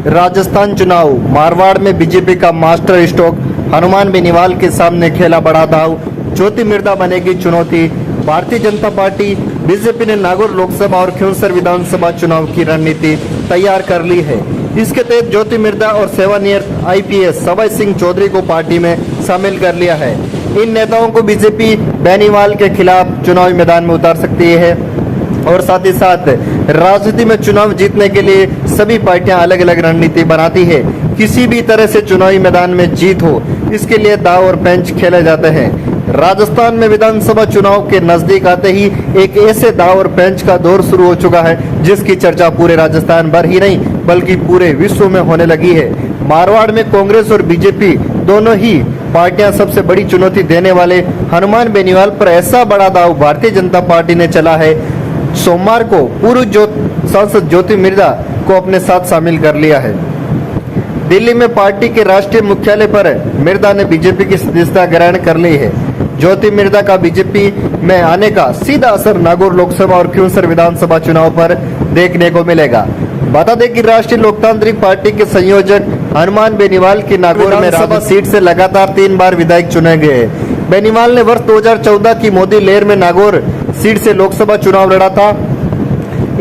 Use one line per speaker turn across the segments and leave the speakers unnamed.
राजस्थान चुनाव, मारवाड़ में बीजेपी का मास्टर स्ट्रोक, हनुमान बेनीवाल के सामने खेला बड़ा दाव, ज्योति मिर्धा बनेगी चुनौती। भारतीय जनता पार्टी बीजेपी ने नागौर लोकसभा और खिंवसर विधानसभा चुनाव की रणनीति तैयार कर ली है। इसके तहत ज्योति मिर्धा और सेवानिवृत्त आईपीएस सवाई सिंह चौधरी को पार्टी में शामिल कर लिया है। इन नेताओं को बीजेपी बेनीवाल के खिलाफ चुनावी मैदान में उतार सकती है और साथ ही साथ राजनीति में चुनाव जीतने के लिए सभी पार्टियां अलग अलग रणनीति बनाती है। किसी भी तरह से चुनावी मैदान में जीत हो, इसके लिए दाव और पेंच खेले जाते हैं। राजस्थान में विधानसभा चुनाव के नजदीक आते ही एक ऐसे दाव और पेंच का दौर शुरू हो चुका है जिसकी चर्चा पूरे राजस्थान भर ही नहीं बल्कि पूरे विश्व में होने लगी है। मारवाड़ में कांग्रेस और बीजेपी दोनों ही पार्टियां सबसे बड़ी चुनौती देने वाले हनुमान बेनीवाल पर ऐसा बड़ा दाव भारतीय जनता पार्टी ने चला है। सोमवार को पूर्व सांसद ज्योति मिर्धा को अपने साथ शामिल कर लिया है। दिल्ली में पार्टी के राष्ट्रीय मुख्यालय पर मिर्धा ने बीजेपी की सदस्यता ग्रहण कर ली है। ज्योति मिर्धा का बीजेपी में आने का सीधा असर नागौर लोकसभा और खिंवसर विधानसभा चुनाव पर देखने को मिलेगा। बता दें कि राष्ट्रीय लोकतांत्रिक पार्टी के संयोजक हनुमान बेनीवाल की नागौर में राज्य सीट से लगातार 3 बार विधायक चुने गए। बेनीवाल ने वर्ष 2014 की मोदी लहर में नागौर सीट से लोकसभा चुनाव लड़ा था,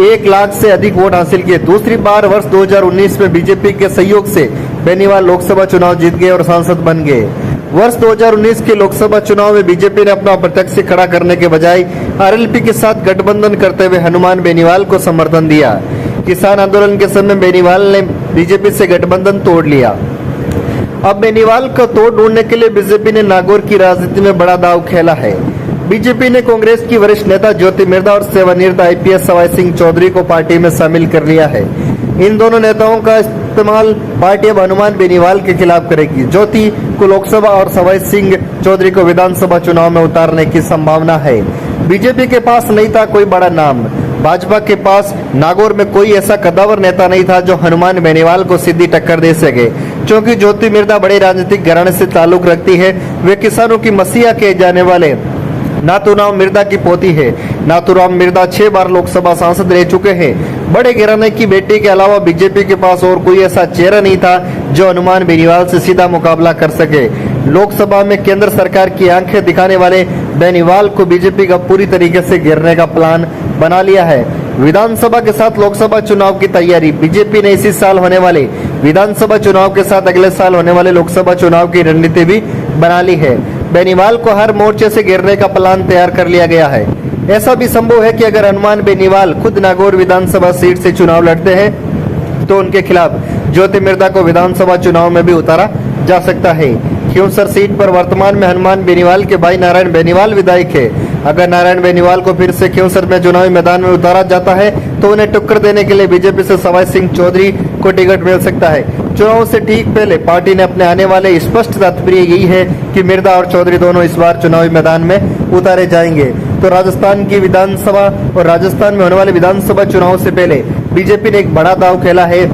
1 लाख से अधिक वोट हासिल किए। दूसरी बार वर्ष 2019 में बीजेपी के सहयोग से बेनीवाल लोकसभा चुनाव जीत गए और सांसद बन गए। वर्ष 2019 के लोकसभा चुनाव में बीजेपी ने अपना प्रत्यक्ष खड़ा करने के बजाय आरएलपी के साथ गठबंधन करते हुए हनुमान बेनीवाल को समर्थन दिया। किसान आंदोलन के समय बेनीवाल ने बीजेपी से गठबंधन तोड़ लिया। अब बेनीवाल का तोड़ ढूंढने के लिए बीजेपी ने नागौर की राजनीति में बड़ा दाव खेला है। बीजेपी ने कांग्रेस की वरिष्ठ नेता ज्योति मिर्धा और सेवानिवृत्त आईपीएस सवाई सिंह चौधरी को पार्टी में शामिल कर लिया है। इन दोनों नेताओं का इस्तेमाल पार्टी अब हनुमान बेनीवाल के खिलाफ करेगी। ज्योति को लोकसभा और सवाई सिंह चौधरी को विधानसभा चुनाव में उतारने की संभावना है। बीजेपी के पास नहीं था कोई बड़ा नाम। भाजपा के पास नागौर में कोई ऐसा कद्दावर नेता नहीं था जो हनुमान बेनीवाल को सीधी टक्कर दे सके। क्योंकि ज्योति मिर्धा बड़े राजनीतिक घराने से ताल्लुक रखती है, वे किसानों की मसीहा कहे जाने वाले नाथूराम मिर्धा की पोती है। नाथूराम मिर्धा 6 बार लोकसभा सांसद रह चुके हैं। बड़े घराने की बेटी के अलावा बीजेपी के पास और कोई ऐसा चेहरा नहीं था जो हनुमान बेनीवाल से सीधा मुकाबला कर सके। लोकसभा में केंद्र सरकार की आंखें दिखाने वाले बेनीवाल को बीजेपी का पूरी तरीके से घेरने का प्लान बना लिया है। विधानसभा के साथ लोकसभा चुनाव की तैयारी। बीजेपी ने इसी साल होने वाले विधानसभा चुनाव के साथ अगले साल होने वाले लोकसभा चुनाव की रणनीति भी बना ली है। बेनीवाल को हर मोर्चे से घेरने का प्लान तैयार कर लिया गया है। ऐसा भी संभव है कि अगर हनुमान बेनीवाल खुद नागौर विधानसभा सीट से चुनाव लड़ते हैं तो उनके खिलाफ ज्योति मिर्धा को विधानसभा चुनाव में भी उतारा जा सकता है। खिंवसर सीट पर वर्तमान में हनुमान बेनीवाल के भाई नारायण बेनीवाल विधायक है। अगर नारायण बेनीवाल को फिर से खिंवसर में चुनावी मैदान में उतारा जाता है तो उन्हें टक्कर देने के लिए बीजेपी से सवाई सिंह चौधरी को टिकट मिल सकता है। चुनाव से ठीक पहले पार्टी ने अपने आने वाले स्पष्ट तात्पर्य यही है कि मिर्धा और चौधरी दोनों इस बार चुनावी मैदान में उतारे जाएंगे। तो राजस्थान की विधानसभा और राजस्थान में होने वाले विधानसभा चुनाव से पहले बीजेपी ने एक बड़ा दाव खेला है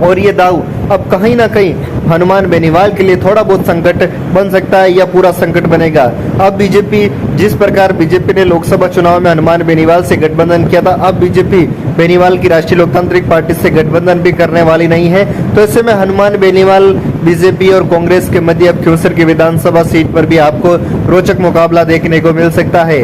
और ये दाव अब कहीं ना कहीं हनुमान बेनीवाल के लिए थोड़ा बहुत संकट बन सकता है या पूरा संकट बनेगा। अब बीजेपी जिस प्रकार बीजेपी ने लोकसभा चुनाव में हनुमान बेनीवाल से गठबंधन किया था, अब बीजेपी बेनीवाल की राष्ट्रीय लोकतांत्रिक पार्टी से गठबंधन भी करने वाली नहीं है। तो ऐसे में हनुमान बेनीवाल बीजेपी और कांग्रेस के मध्य अब खिंवसर की विधानसभा सीट पर भी आपको रोचक मुकाबला देखने को मिल सकता है।